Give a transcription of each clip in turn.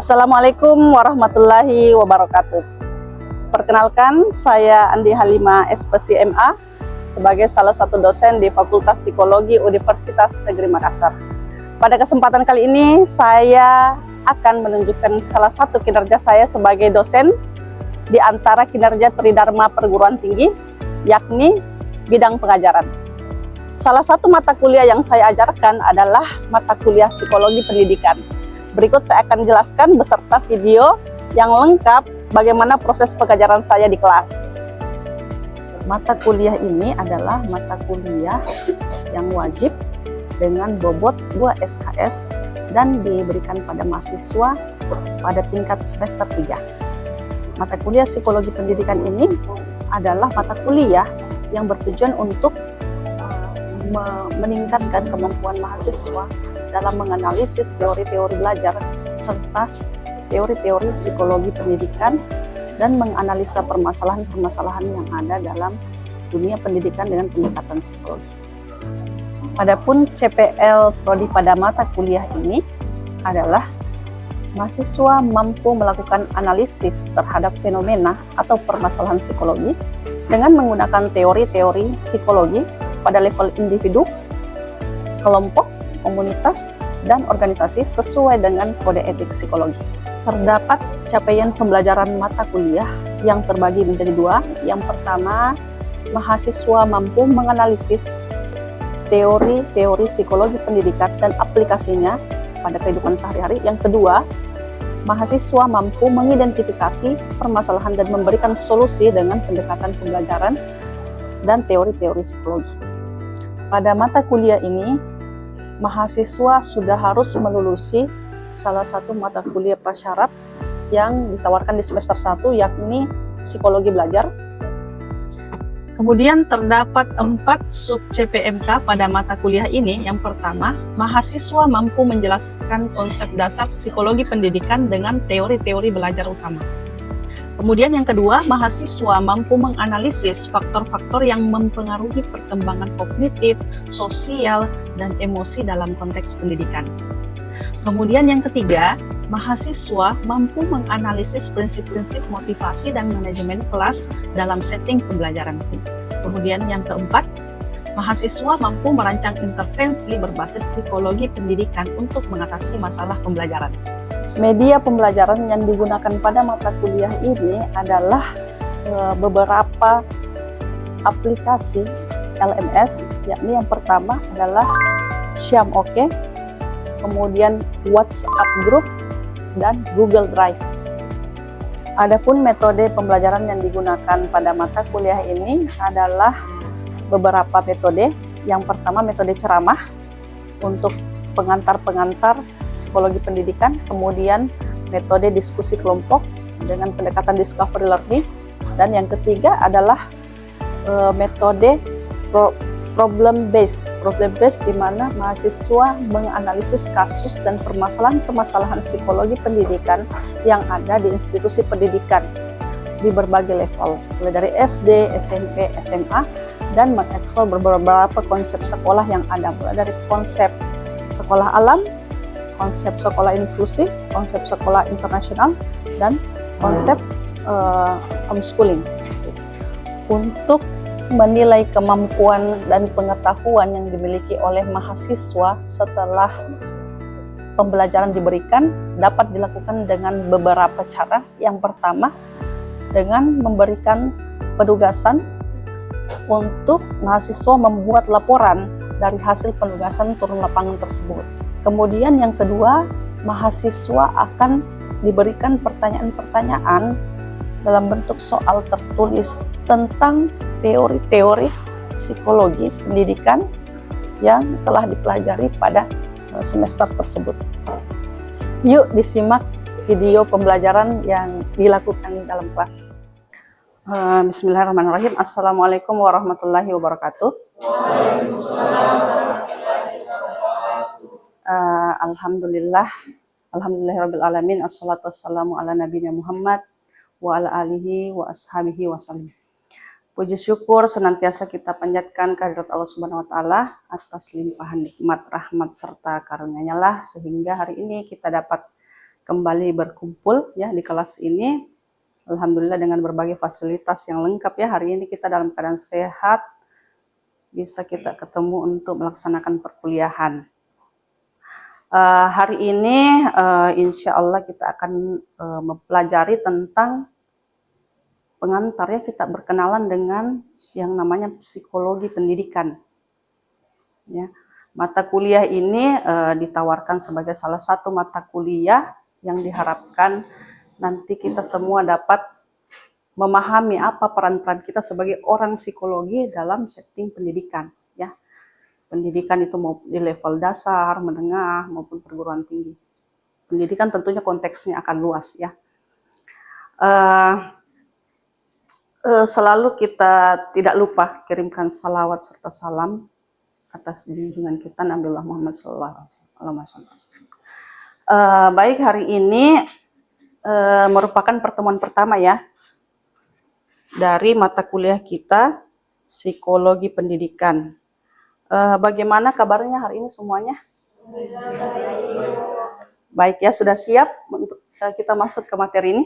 Assalamualaikum warahmatullahi wabarakatuh. Perkenalkan, saya Andi Halima, SPSI MA, sebagai salah satu dosen di Fakultas Psikologi Universitas Negeri Makassar. Pada kesempatan kali ini, saya akan menunjukkan salah satu kinerja saya sebagai dosen di antara kinerja Tridharma Perguruan Tinggi, yakni bidang pengajaran. Salah satu mata kuliah yang saya ajarkan adalah mata kuliah Psikologi Pendidikan. Berikut saya akan jelaskan beserta video yang lengkap bagaimana proses pengajaran saya di kelas. Mata kuliah ini adalah mata kuliah yang wajib dengan bobot 2 SKS dan diberikan pada mahasiswa pada tingkat semester 3. Mata kuliah Psikologi Pendidikan ini adalah mata kuliah yang bertujuan untuk meningkatkan kemampuan mahasiswa dalam menganalisis teori-teori belajar serta teori-teori psikologi pendidikan dan menganalisa permasalahan-permasalahan yang ada dalam dunia pendidikan dengan pendekatan psikologi. Adapun CPL Prodi pada mata kuliah ini adalah mahasiswa mampu melakukan analisis terhadap fenomena atau permasalahan psikologi dengan menggunakan teori-teori psikologi pada level individu, kelompok, komunitas, dan organisasi sesuai dengan kode etik psikologi. Terdapat capaian pembelajaran mata kuliah yang terbagi menjadi dua. Yang pertama, mahasiswa mampu menganalisis teori-teori psikologi pendidikan dan aplikasinya pada kehidupan sehari-hari. Yang kedua, mahasiswa mampu mengidentifikasi permasalahan dan memberikan solusi dengan pendekatan pembelajaran dan teori-teori psikologi. Pada mata kuliah ini, mahasiswa sudah harus melulusi salah satu mata kuliah prasyarat yang ditawarkan di semester 1, yakni psikologi belajar. Kemudian terdapat 4 sub CPMK pada mata kuliah ini. Yang pertama, mahasiswa mampu menjelaskan konsep dasar psikologi pendidikan dengan teori-teori belajar utama. Kemudian yang kedua, mahasiswa mampu menganalisis faktor-faktor yang mempengaruhi perkembangan kognitif, sosial, dan emosi dalam konteks pendidikan. Kemudian yang ketiga, mahasiswa mampu menganalisis prinsip-prinsip motivasi dan manajemen kelas dalam setting pembelajaran. Kemudian yang keempat, mahasiswa mampu merancang intervensi berbasis psikologi pendidikan untuk mengatasi masalah pembelajaran. Media pembelajaran yang digunakan pada mata kuliah ini adalah beberapa aplikasi LMS, yakni yang pertama adalah Xiaomi, kemudian WhatsApp Group, dan Google Drive. Adapun metode pembelajaran yang digunakan pada mata kuliah ini adalah beberapa metode. Yang pertama, metode ceramah untuk pengantar-pengantar psikologi pendidikan, kemudian metode diskusi kelompok dengan pendekatan discovery learning, dan yang ketiga adalah metode problem based di mana mahasiswa menganalisis kasus dan permasalahan-permasalahan psikologi pendidikan yang ada di institusi pendidikan di berbagai level, mulai dari SD, SMP, SMA, dan mengeksplor beberapa konsep sekolah yang ada, mulai dari konsep sekolah alam, konsep sekolah inklusif, konsep sekolah internasional, dan konsep homeschooling. Untuk menilai kemampuan dan pengetahuan yang dimiliki oleh mahasiswa setelah pembelajaran diberikan dapat dilakukan dengan beberapa cara. Yang pertama, dengan memberikan penugasan untuk mahasiswa membuat laporan dari hasil penugasan turun lapangan tersebut. Kemudian yang kedua, mahasiswa akan diberikan pertanyaan-pertanyaan dalam bentuk soal tertulis tentang teori-teori psikologi pendidikan yang telah dipelajari pada semester tersebut. Yuk disimak video pembelajaran yang dilakukan dalam kelas. Bismillahirrahmanirrahim. Assalamualaikum warahmatullahi wabarakatuh. Alhamdulillahirabbil alamin, assalatu wassalamu ala nabiyina Muhammad wa ala alihi wa ashabihi wasallam. Puji syukur senantiasa kita panjatkan kehadirat Allah Subhanahu wa taala atas limpahan nikmat, rahmat serta karunia-Nya lah sehingga hari ini kita dapat kembali berkumpul ya di kelas ini. Alhamdulillah dengan berbagai fasilitas yang lengkap ya. Hari ini kita dalam keadaan sehat, bisa kita ketemu untuk melaksanakan perkuliahan. Hari ini insya Allah kita akan mempelajari tentang pengantar ya, kita berkenalan dengan yang namanya psikologi pendidikan. Ya, mata kuliah ini ditawarkan sebagai salah satu mata kuliah yang diharapkan nanti kita semua dapat memahami apa peran-peran kita sebagai orang psikologi dalam setting pendidikan. Ya, pendidikan itu mau di level dasar, menengah maupun perguruan tinggi. Pendidikan tentunya konteksnya akan luas ya. Selalu kita tidak lupa kirimkan salawat serta salam atas junjungan kita Nabi Muhammad SAW. Baik, hari ini merupakan pertemuan pertama ya dari mata kuliah kita psikologi pendidikan. Bagaimana kabarnya hari ini semuanya? Baik ya, sudah siap untuk kita masuk ke materi ini?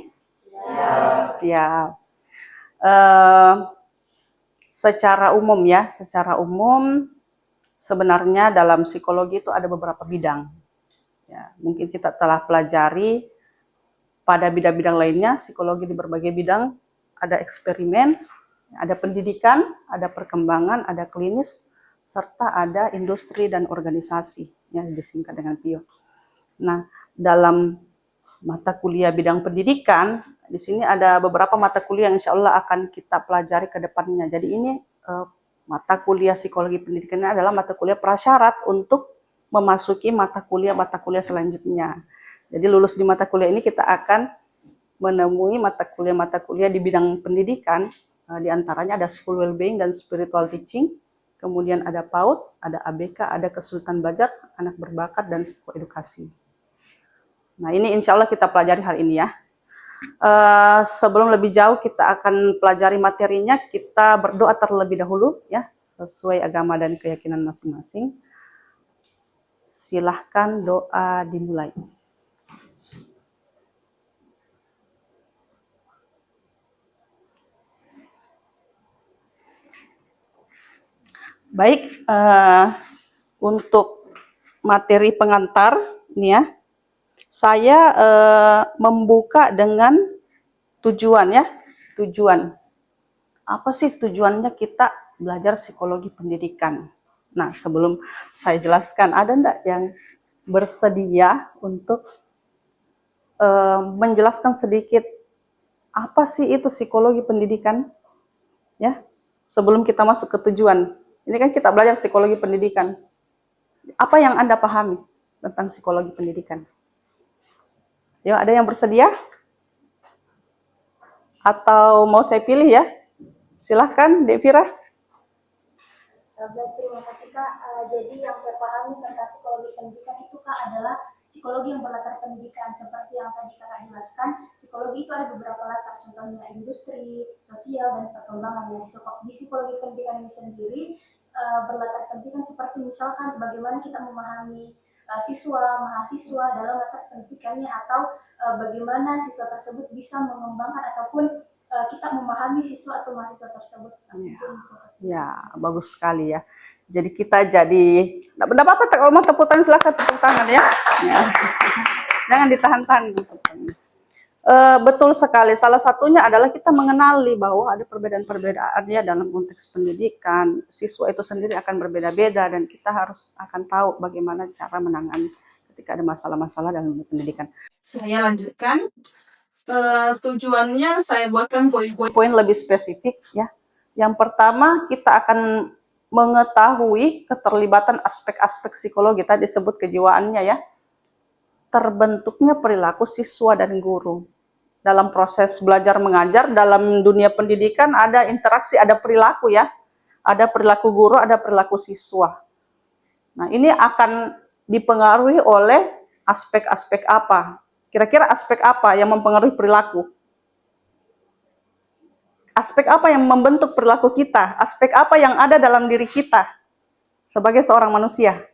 Siap. Secara umum ya, sebenarnya dalam psikologi itu ada beberapa bidang. Ya, mungkin kita telah pelajari pada bidang-bidang lainnya, psikologi di berbagai bidang, ada eksperimen, ada pendidikan, ada perkembangan, ada klinis, serta ada industri dan organisasi, yang disingkat dengan PIO. Nah, dalam mata kuliah bidang pendidikan, di sini ada beberapa mata kuliah yang insya Allah akan kita pelajari ke depannya. Jadi ini mata kuliah psikologi pendidikan ini adalah mata kuliah prasyarat untuk memasuki mata kuliah selanjutnya. Jadi lulus di mata kuliah ini kita akan menemui mata kuliah di bidang pendidikan, di antaranya ada School Wellbeing dan Spiritual Teaching, kemudian ada PAUD, ada ABK, ada Kesulitan Belajar, Anak Berbakat, dan Psikoedukasi. Nah ini insya Allah kita pelajari hari ini ya. Sebelum lebih jauh kita akan pelajari materinya, kita berdoa terlebih dahulu ya, sesuai agama dan keyakinan masing-masing. Silahkan doa dimulai. Baik, untuk materi pengantar ini ya, saya membuka dengan tujuan ya. Tujuan. Apa sih tujuannya kita belajar psikologi pendidikan? Nah, sebelum saya jelaskan, ada enggak yang bersedia untuk menjelaskan sedikit apa sih itu psikologi pendidikan? Ya, sebelum kita masuk ke tujuan. Ini kan kita belajar psikologi pendidikan. Apa yang Anda pahami tentang psikologi pendidikan? Yuk, ada yang bersedia? Atau mau saya pilih ya? Silahkan, Devira. Baik, terima kasih Kak. Jadi yang saya pahami tentang psikologi pendidikan itu Kak adalah psikologi yang berlatar pendidikan. Seperti yang tadi Kakak jelaskan, psikologi itu ada beberapa latar, contohnya industri, sosial, dan perkembangan. Di psikologi pendidikan ini sendiri berlatar pendidikan seperti misalkan bagaimana kita memahami siswa, mahasiswa dalam latar pendidikannya, atau bagaimana siswa tersebut bisa mengembangkan ataupun kita memahami siswa atau mahasiswa tersebut. Ya, bagus sekali ya. Jadi kita tidak apa-apa kalau mau tepuk tangan, silakan tepuk tangan ya. Jangan ditahan-tahan. Betul sekali. Salah satunya adalah kita mengenali bahwa ada perbedaan-perbedaan ya dalam konteks pendidikan. Siswa itu sendiri akan berbeda-beda dan kita akan tahu bagaimana cara menangani ketika ada masalah-masalah dalam pendidikan. Saya lanjutkan. Tujuannya saya buatkan poin-poin lebih spesifik ya. Yang pertama, kita akan mengetahui keterlibatan aspek-aspek psikologi, tadi disebut kejiwaannya ya. Terbentuknya perilaku siswa dan guru. Dalam proses belajar mengajar, dalam dunia pendidikan ada interaksi, ada perilaku ya. Ada perilaku guru, ada perilaku siswa. Nah, ini akan dipengaruhi oleh aspek-aspek apa? Kira-kira aspek apa yang mempengaruhi perilaku? Aspek apa yang membentuk perilaku kita? Aspek apa yang ada dalam diri kita sebagai seorang manusia?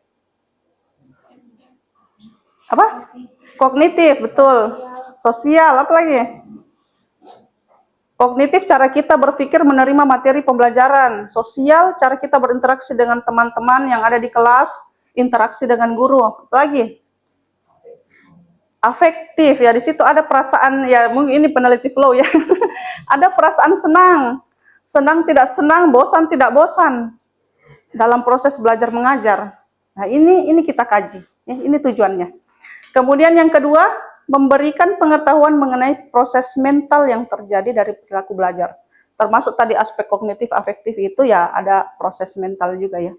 Apa? Kognitif, betul. Sosial, apa lagi? Kognitif, cara kita berpikir menerima materi pembelajaran. Sosial, cara kita berinteraksi dengan teman-teman yang ada di kelas, interaksi dengan guru. Apa lagi? Afektif, ya di situ ada perasaan, ya mungkin ini peneliti flow ya. Ada perasaan senang, senang tidak senang, bosan tidak bosan dalam proses belajar mengajar. Nah, ini kita kaji, ya, ini tujuannya. Kemudian yang kedua, memberikan pengetahuan mengenai proses mental yang terjadi dari perilaku belajar. Termasuk tadi aspek kognitif afektif itu ya ada proses mental juga ya.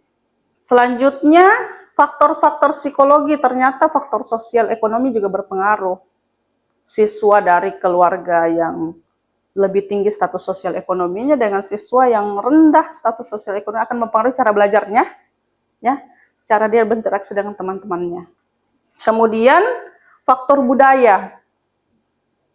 Selanjutnya, faktor-faktor psikologi, ternyata faktor sosial ekonomi juga berpengaruh. Siswa dari keluarga yang lebih tinggi status sosial ekonominya dengan siswa yang rendah status sosial ekonomi akan mempengaruhi cara belajarnya, ya, cara dia berinteraksi dengan teman-temannya. Kemudian faktor budaya,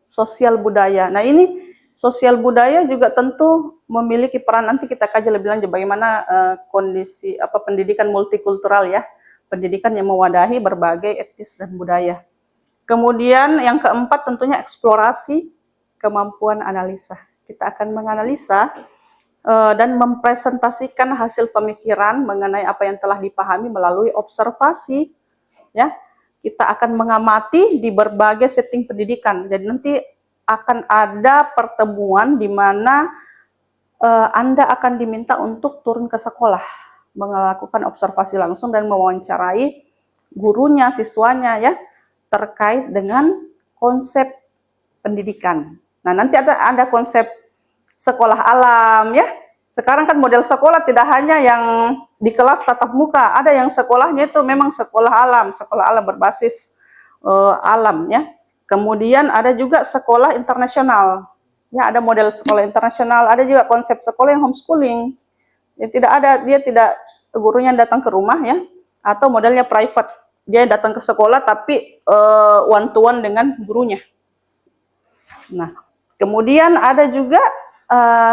sosial budaya. Nah ini sosial budaya juga tentu memiliki peran, nanti kita kaji lebih lanjut bagaimana kondisi pendidikan multikultural ya, pendidikan yang mewadahi berbagai etnis dan budaya. Kemudian yang keempat tentunya eksplorasi kemampuan analisa. Kita akan menganalisa dan mempresentasikan hasil pemikiran mengenai apa yang telah dipahami melalui observasi ya. Kita akan mengamati di berbagai setting pendidikan. Jadi nanti akan ada pertemuan di mana Anda akan diminta untuk turun ke sekolah, melakukan observasi langsung dan mewawancarai gurunya, siswanya ya, terkait dengan konsep pendidikan. Nah, nanti ada konsep sekolah alam ya. Sekarang kan model sekolah tidak hanya yang di kelas tatap muka, ada yang sekolahnya itu memang sekolah alam berbasis alam ya. Kemudian ada juga sekolah internasional. Ya, ada model sekolah internasional, ada juga konsep sekolah yang homeschooling. Ya, dia tidak gurunya datang ke rumah ya, atau modelnya private. Dia datang ke sekolah tapi one to one dengan gurunya. Nah, kemudian ada juga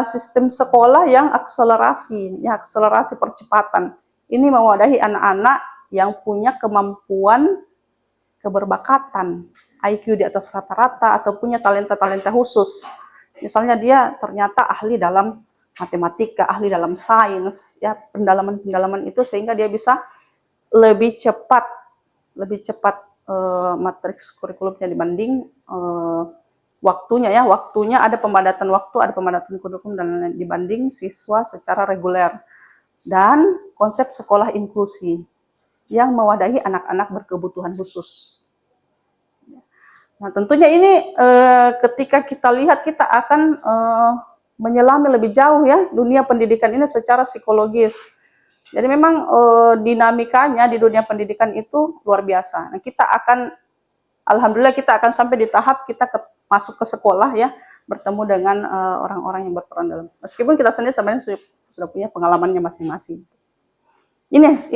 sistem sekolah yang akselerasi percepatan. Ini mewadahi anak-anak yang punya kemampuan keberbakatan, IQ di atas rata-rata atau punya talenta-talenta khusus. Misalnya dia ternyata ahli dalam matematika, ahli dalam sains, ya pendalaman-pendalaman itu sehingga dia bisa lebih cepat matriks kurikulumnya dibanding waktunya ada pembadatan waktu, ada pembadatan kurikulum dan dibanding siswa secara reguler. Dan konsep sekolah inklusi yang mewadahi anak-anak berkebutuhan khusus. Nah, tentunya ini ketika kita lihat kita akan menyelami lebih jauh ya dunia pendidikan ini secara psikologis. Jadi memang dinamikanya di dunia pendidikan itu luar biasa. Nah, alhamdulillah kita akan sampai di tahap kita masuk ke sekolah ya, bertemu dengan orang-orang yang berperan dalam. Meskipun kita sendiri sebenarnya sudah punya pengalamannya masing-masing. Ini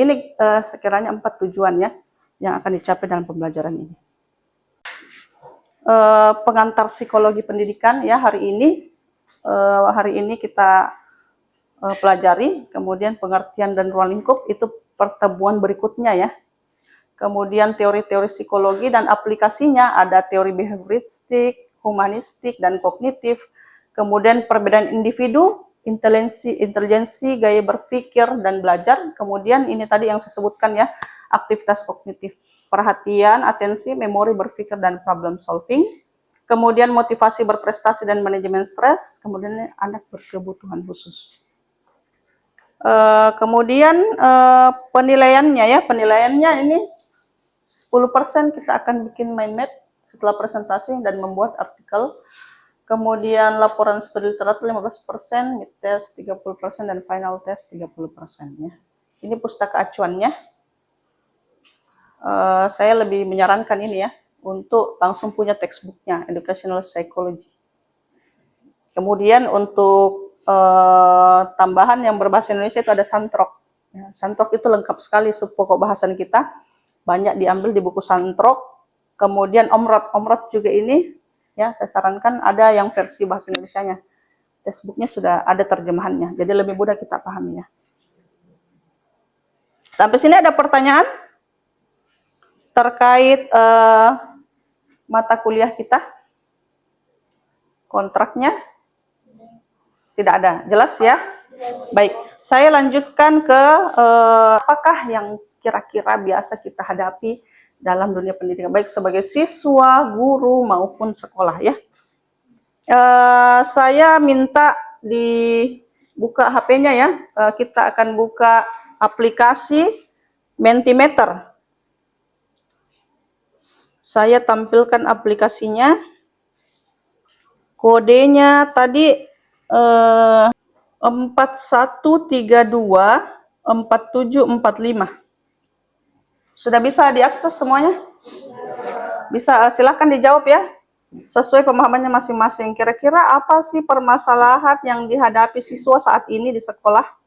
sekiranya 4 tujuan ya yang akan dicapai dalam pembelajaran ini. Pengantar psikologi pendidikan ya hari ini kita pelajari, kemudian pengertian dan ruang lingkup itu pertemuan berikutnya ya. Kemudian teori-teori psikologi dan aplikasinya ada teori behavioristik, humanistik, dan kognitif. Kemudian perbedaan individu, intelijensi, gaya berpikir, dan belajar. Kemudian ini tadi yang saya sebutkan ya, aktivitas kognitif. Perhatian, atensi, memori berpikir, dan problem solving. Kemudian motivasi berprestasi dan manajemen stres. Kemudian anak berkebutuhan khusus. Kemudian penilaiannya ini 10% kita akan bikin mind map setelah presentasi dan membuat artikel. Kemudian laporan studi literatur 15%, mid test 30%, dan final test 30% ya. Ini pustaka acuannya. Saya lebih menyarankan ini ya, untuk langsung punya textbooknya, Educational Psychology. Kemudian untuk tambahan yang berbahasa Indonesia itu ada Santrok. Ya, Santrok itu lengkap sekali pokok bahasan kita. Banyak diambil di buku Santrok. Kemudian Omrod juga ini ya saya sarankan ada yang versi bahasa Indonesianya. Textbooknya sudah ada terjemahannya, jadi lebih mudah kita pahami ya. Sampai sini ada pertanyaan? terkait mata kuliah kita, kontraknya tidak ada, jelas ya? Baik, saya lanjutkan ke apakah yang kira-kira biasa kita hadapi dalam dunia pendidikan, baik sebagai siswa, guru, maupun sekolah ya. Saya minta dibuka HP-nya ya, kita akan buka aplikasi Mentimeter. Saya tampilkan aplikasinya, kodenya tadi 41324745. Sudah bisa diakses semuanya? Bisa, silahkan dijawab ya, sesuai pemahamannya masing-masing. Kira-kira apa sih permasalahan yang dihadapi siswa saat ini di sekolah?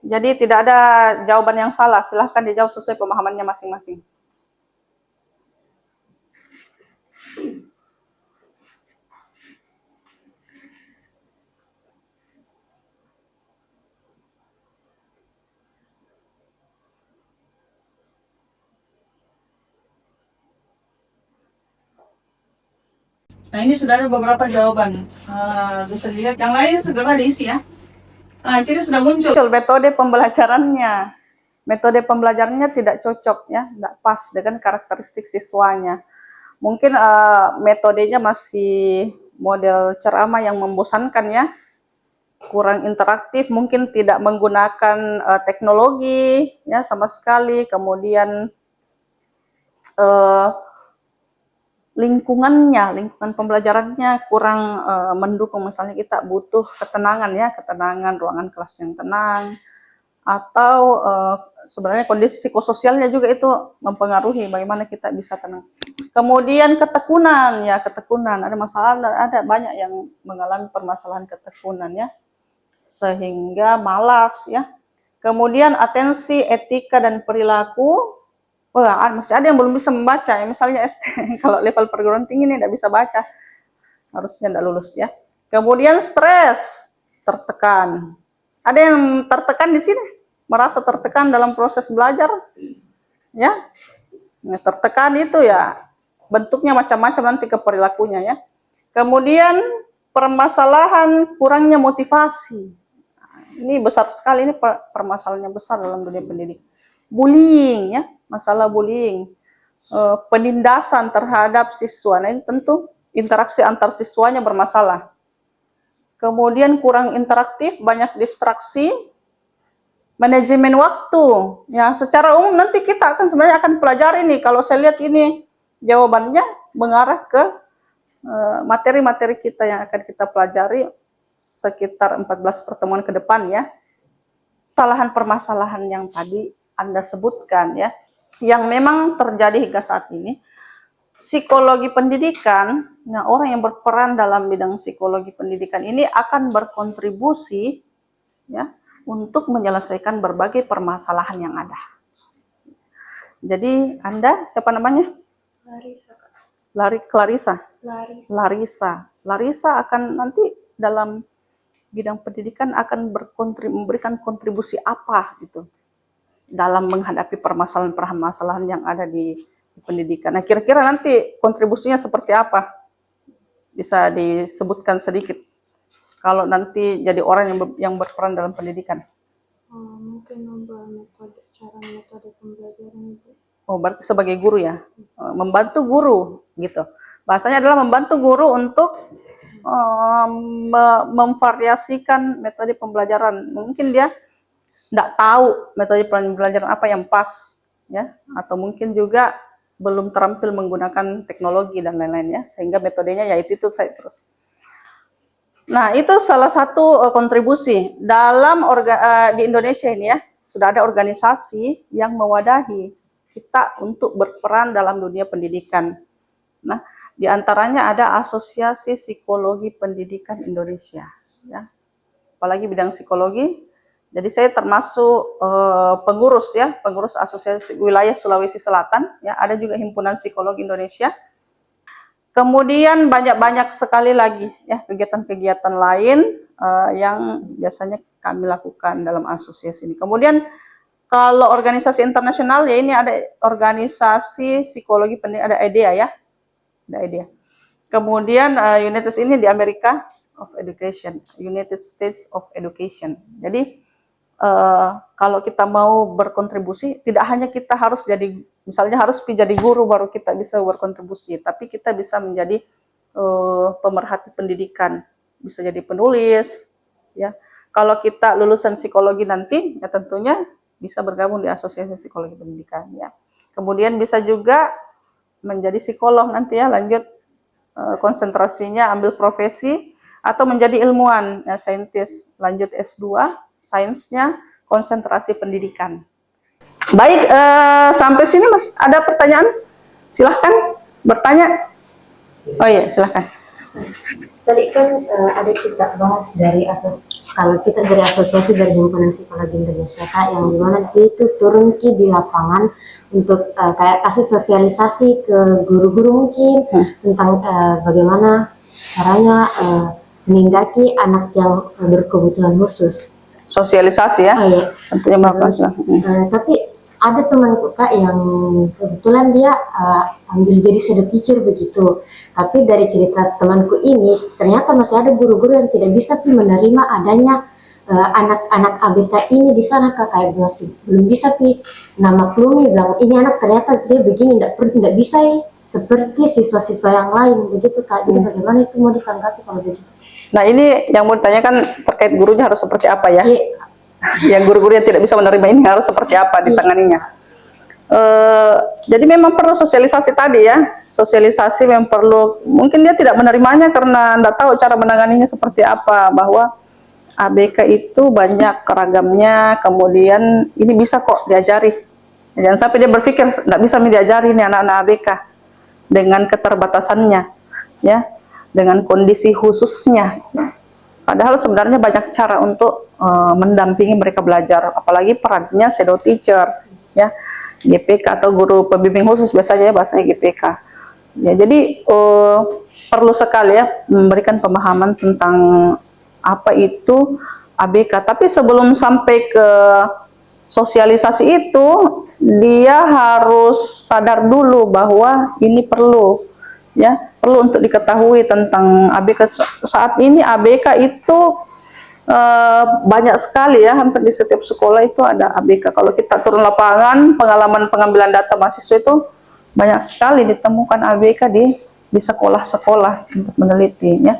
Jadi tidak ada jawaban yang salah, silahkan dijawab sesuai pemahamannya masing-masing. Nah, ini sudah ada beberapa jawaban. Bisa dilihat, yang lain segera diisi ya. Nah, di sini sudah muncul metode pembelajarannya. Metode pembelajarannya tidak cocok ya, tidak pas dengan karakteristik siswanya. Mungkin metodenya masih model ceramah yang membosankan ya, kurang interaktif, mungkin tidak menggunakan teknologi ya sama sekali. Kemudian lingkungan pembelajarannya kurang mendukung. Misalnya kita butuh ketenangan ya, ketenangan, ruangan kelas yang tenang, atau sebenarnya kondisi psikososialnya juga itu mempengaruhi bagaimana kita bisa tenang. Kemudian ketekunan ya, ketekunan ada masalah, ada banyak yang mengalami permasalahan ketekunan ya, sehingga malas ya. Kemudian atensi, etika, dan perilaku. Wah, masih ada yang belum bisa membaca ya, misalnya SD. Kalau level perguruan tinggi ini tidak bisa baca, harusnya tidak lulus ya. Kemudian stres, tertekan. Ada yang tertekan di sini, merasa tertekan dalam proses belajar, ya. Nah, tertekan itu ya bentuknya macam-macam nanti ke perilakunya ya. Kemudian permasalahan kurangnya motivasi. Nah, ini besar sekali, ini permasalahannya besar dalam dunia pendidikan. Bullying ya, masalah bullying, penindasan terhadap siswa. Nah, ini tentu interaksi antar siswanya bermasalah. Kemudian kurang interaktif, banyak distraksi, manajemen waktu. Ya, secara umum nanti kita sebenarnya akan pelajari nih. Kalau saya lihat ini jawabannya mengarah ke materi-materi kita yang akan kita pelajari sekitar 14 pertemuan ke depan ya. Permasalahan yang tadi Anda sebutkan ya, yang memang terjadi hingga saat ini. Psikologi pendidikan, nah orang yang berperan dalam bidang psikologi pendidikan ini akan berkontribusi ya untuk menyelesaikan berbagai permasalahan yang ada. Jadi Anda siapa namanya? Larissa akan nanti dalam bidang pendidikan akan memberikan kontribusi apa gitu dalam menghadapi permasalahan-permasalahan yang ada di pendidikan. Nah, kira-kira nanti kontribusinya seperti apa? Bisa disebutkan sedikit. Kalau nanti jadi orang yang berperan dalam pendidikan. Mungkin membuat metode pembelajaran itu. Oh, berarti sebagai guru ya, membantu guru gitu. Bahasanya adalah membantu guru untuk memvariasikan metode pembelajaran. Mungkin dia tidak tahu metode pembelajaran apa yang pas ya, atau mungkin juga belum terampil menggunakan teknologi dan lain-lain ya, sehingga metodenya yaitu itu saya terus. Nah, itu salah satu kontribusi dalam di Indonesia ini ya, sudah ada organisasi yang mewadahi kita untuk berperan dalam dunia pendidikan. Nah, di antaranya ada Asosiasi Psikologi Pendidikan Indonesia ya. Apalagi bidang psikologi. Jadi saya termasuk pengurus Asosiasi Wilayah Sulawesi Selatan ya, ada juga Himpunan Psikologi Indonesia. Kemudian banyak sekali lagi ya kegiatan-kegiatan lain yang biasanya kami lakukan dalam asosiasi ini. Kemudian Kalau organisasi internasional ya ini ada organisasi psikologi pendidikan, ada IDEA ya, ada IDEA. Kemudian United ini di America of Education, United States of Education. Jadi kalau kita mau berkontribusi, tidak hanya kita harus jadi, misalnya harus jadi guru baru kita bisa berkontribusi, tapi kita bisa menjadi pemerhati pendidikan, bisa jadi penulis, ya. Kalau kita lulusan psikologi nanti, ya tentunya bisa bergabung di Asosiasi Psikologi Pendidikan, ya. Kemudian bisa juga menjadi psikolog nanti ya, lanjut konsentrasinya ambil profesi atau menjadi ilmuwan, ya, saintis, lanjut S2, sainsnya konsentrasi pendidikan. Baik, sampai sini Mas ada pertanyaan? Silahkan bertanya. Oh iya, silahkan. Tadi kan ada kita bahas dari kalau kita dari asosiasi dari himpunan psikologi Indonesia Kak, yang dimana dia itu turun di lapangan untuk kayak kasih sosialisasi ke guru-guru mungkin tentang bagaimana caranya menindaki anak yang berkebutuhan khusus. Sosialisasi ya? Oh, iya. Tentunya melakukan. Tapi ada temanku Kak yang kebetulan dia ambil jadi shadow teacher begitu. Tapi dari cerita temanku ini, ternyata masih ada guru-guru yang tidak bisa menerima adanya anak-anak ABK ini di sana Kak, kayak masih belum bisa nama maklumi bilang ini anak ternyata dia begini, tidak bisa seperti siswa-siswa yang lain begitu Kak. Jadi bagaimana itu mau ditanggapi kalau begitu? Nah ini yang mau ditanyakan terkait gurunya harus seperti apa ya? Iya. Yang guru-guru yang tidak bisa menerima ini harus seperti apa ditanganinya? Jadi memang perlu sosialisasi tadi ya, sosialisasi memang perlu. Mungkin dia tidak menerimanya karena tidak tahu cara menanganinya seperti apa, bahwa ABK itu banyak keragamnya, kemudian ini bisa kok diajari. Jangan sampai dia berpikir tidak bisa diajari nih anak-anak ABK dengan keterbatasannya, ya, dengan kondisi khususnya. Padahal sebenarnya banyak cara untuk mendampingi mereka belajar, apalagi perannya shadow teacher, ya. GPK atau guru pembimbing khusus biasanya ya bahasanya GPK. Ya, jadi perlu sekali ya memberikan pemahaman tentang apa itu ABK. Tapi sebelum sampai ke sosialisasi itu, dia harus sadar dulu bahwa ini perlu, ya, perlu untuk diketahui tentang ABK. Saat ini ABK itu banyak sekali ya, hampir di setiap sekolah itu ada ABK. Kalau kita turun lapangan, pengalaman pengambilan data mahasiswa itu banyak sekali ditemukan ABK di sekolah-sekolah untuk menelitinya.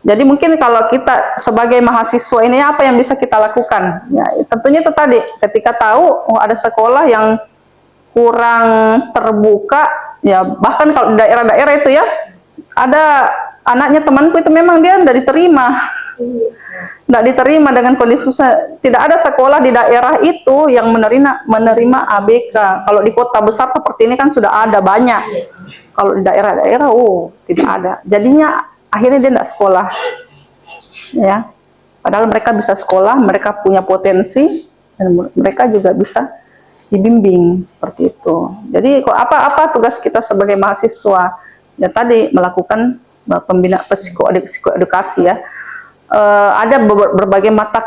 Jadi mungkin kalau kita sebagai mahasiswa ini apa yang bisa kita lakukan? Ya, tentunya itu tadi, ketika tahu ada sekolah yang kurang terbuka, ya bahkan kalau di daerah-daerah itu ya, ada anaknya temanku itu memang dia tidak diterima. Tidak diterima dengan kondisi, tidak ada sekolah di daerah itu yang menerima ABK. Kalau di kota besar seperti ini kan sudah ada banyak. Kalau di daerah-daerah, tidak ada. Jadinya akhirnya dia tidak sekolah, ya. Padahal mereka bisa sekolah, mereka punya potensi, dan mereka juga bisa dibimbing seperti itu. Jadi apa tugas kita sebagai mahasiswa? Ya tadi melakukan pembinaan psikoedukasi ya. Ada berbagai mata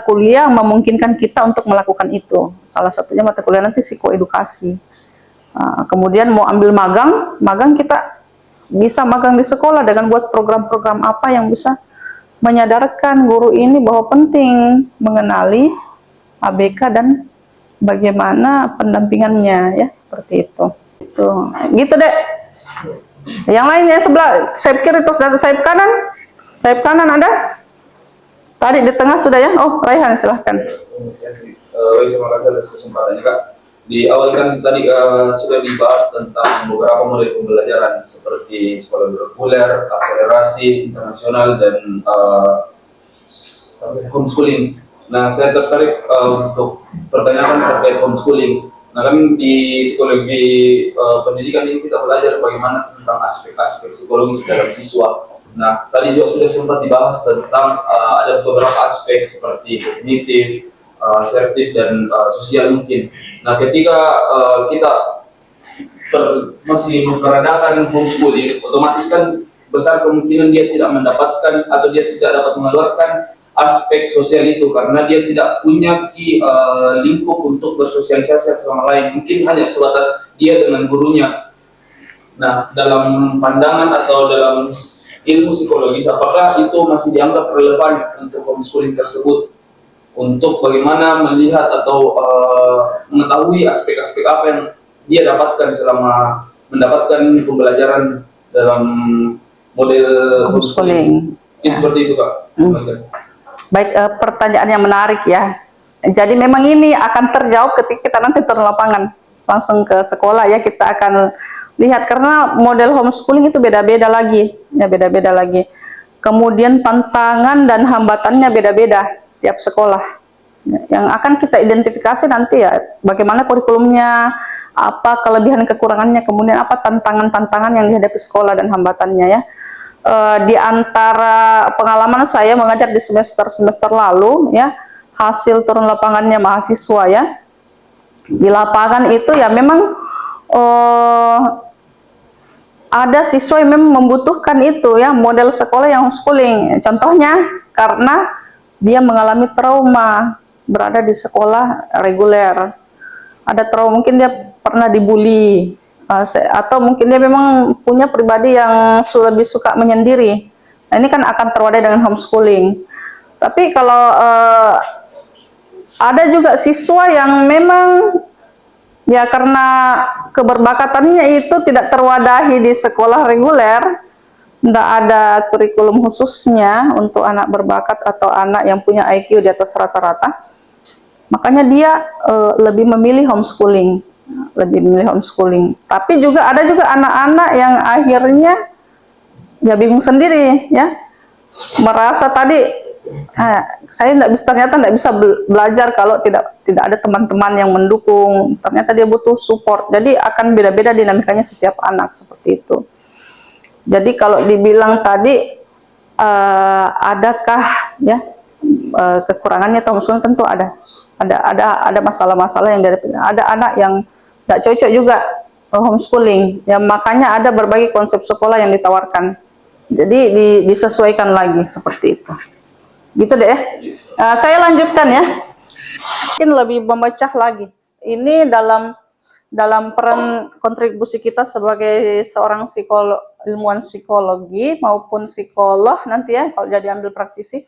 kuliah yang memungkinkan kita untuk melakukan itu. Salah satunya mata kuliah nanti psikoedukasi. Kemudian mau ambil magang kita bisa magang di sekolah dengan buat program-program apa yang bisa menyadarkan guru ini bahwa penting mengenali ABK dan bagaimana pendampingannya ya, seperti itu. Gitu deh. Yang lainnya sebelah sayap kiri terus dari sayap kanan. Sayap kanan ada? Tadi di tengah sudah ya? Oh, Raihan silahkan. Terima kasih atas kesempatannya Kak. Di awal kan tadi sudah dibahas tentang beberapa model pembelajaran seperti sekolah reguler, akselerasi, internasional, dan homeschooling. Nah, saya tertarik untuk pertanyaan terkait homeschooling. Nah, kan di psikologi pendidikan ini kita belajar bagaimana tentang aspek-aspek psikologis dalam siswa. Nah, tadi juga sudah sempat dibahas tentang ada beberapa aspek seperti kognitif, asertif, dan sosial mungkin. Nah, ketika kita masih memperadakan homeschooling, otomatis kan besar kemungkinan dia tidak mendapatkan atau dia tidak dapat mengeluarkan aspek sosial itu, karena dia tidak punya lingkup untuk bersosialisasi sama lain, mungkin hanya sebatas dia dengan gurunya. Nah, dalam pandangan atau dalam ilmu psikologis, apakah itu masih dianggap relevan untuk homeschooling tersebut? Untuk bagaimana melihat atau mengetahui aspek-aspek apa yang dia dapatkan selama mendapatkan pembelajaran dalam model homeschooling. Seperti itu, Kak. Baik, pertanyaan yang menarik ya. Jadi memang ini akan terjawab ketika kita nanti turun lapangan langsung ke sekolah ya, kita akan lihat karena model homeschooling itu beda-beda lagi ya, beda-beda lagi. Kemudian tantangan dan hambatannya beda-beda tiap sekolah. Yang akan kita identifikasi nanti ya bagaimana kurikulumnya, apa kelebihan kekurangannya, kemudian apa tantangan-tantangan yang dihadapi sekolah dan hambatannya ya. Di antara pengalaman saya mengajar di semester lalu ya, hasil turun lapangannya mahasiswa ya, di lapangan itu ya memang ada siswa yang memang membutuhkan itu ya, model sekolah yang homeschooling. Contohnya karena dia mengalami trauma berada di sekolah reguler, ada trauma, mungkin dia pernah dibully, atau mungkin dia memang punya pribadi yang lebih suka menyendiri. Nah, ini kan akan terwadah dengan homeschooling. Tapi kalau ada juga siswa yang memang ya karena keberbakatannya itu tidak terwadahi di sekolah reguler, tidak ada kurikulum khususnya untuk anak berbakat atau anak yang punya IQ di atas rata-rata, makanya dia lebih memilih homeschooling. Tapi juga ada juga anak-anak yang akhirnya ya bingung sendiri ya, merasa tadi saya ternyata tidak bisa belajar kalau tidak ada teman-teman yang mendukung. Ternyata dia butuh support. Jadi akan beda-beda dinamikanya setiap anak seperti itu. Jadi kalau dibilang tadi adakah ya kekurangannya atau homeschooling, tentu ada masalah-masalah yang ada anak yang tidak cocok juga homeschooling. Ya makanya ada berbagai konsep sekolah yang ditawarkan. Jadi disesuaikan lagi seperti itu. Gitu deh. Saya lanjutkan ya. Mungkin lebih memecah lagi. Ini dalam peran kontribusi kita sebagai seorang ilmuwan psikologi maupun psikolog nanti ya, kalau jadi ambil praktisi,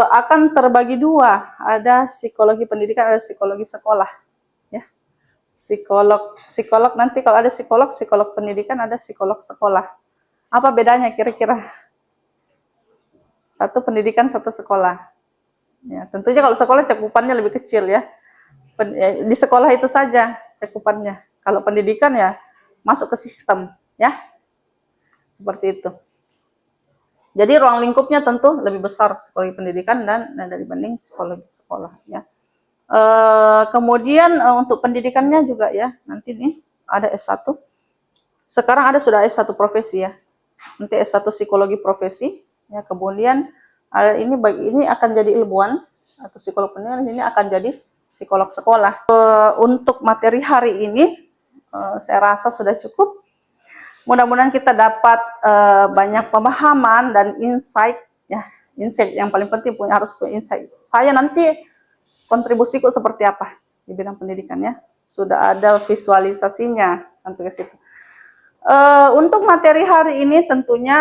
akan terbagi dua. Ada psikologi pendidikan, ada psikologi sekolah. Ya. Psikolog nanti kalau ada psikolog pendidikan, ada psikolog sekolah. Apa bedanya kira-kira? Satu pendidikan, satu sekolah. Ya, tentunya kalau sekolah cakupannya lebih kecil ya. Di sekolah itu saja cakupannya. Kalau pendidikan ya masuk ke sistem ya. Seperti itu. Jadi ruang lingkupnya tentu lebih besar psikologi pendidikan dan dibanding psikologi sekolah ya. Kemudian untuk pendidikannya juga ya, nanti nih ada S1. Sekarang sudah S1 profesi ya. Nanti S1 psikologi profesi. Ya, kemudian ini akan jadi ilmuwan atau psikolog pendidikan, ini akan jadi psikolog sekolah. Untuk materi hari ini saya rasa sudah cukup. Mudah-mudahan kita dapat banyak pemahaman dan insight ya. Insight yang paling penting harus punya insight. Saya nanti kontribusiku seperti apa di bidang pendidikan ya. Sudah ada visualisasinya sampai ke situ. Untuk materi hari ini tentunya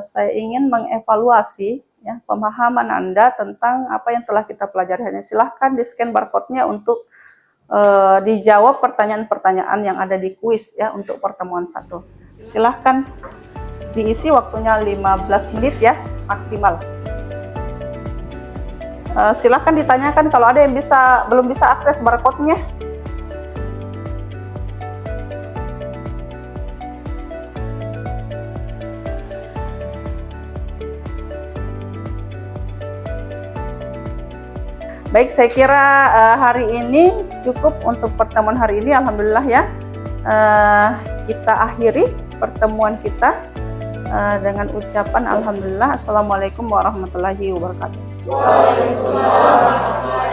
saya ingin mengevaluasi ya, pemahaman Anda tentang apa yang telah kita pelajari hari ini. Silahkan di-scan barcode-nya untuk dijawab pertanyaan-pertanyaan yang ada di kuis ya untuk pertemuan 1. Silahkan diisi, waktunya 15 menit ya maksimal. Silahkan ditanyakan kalau ada yang belum bisa akses barcode-nya. Baik, saya kira hari ini cukup untuk pertemuan hari ini. Alhamdulillah ya, kita akhiri pertemuan kita dengan ucapan Alhamdulillah. Assalamualaikum warahmatullahi wabarakatuh. Waalaikumsalam.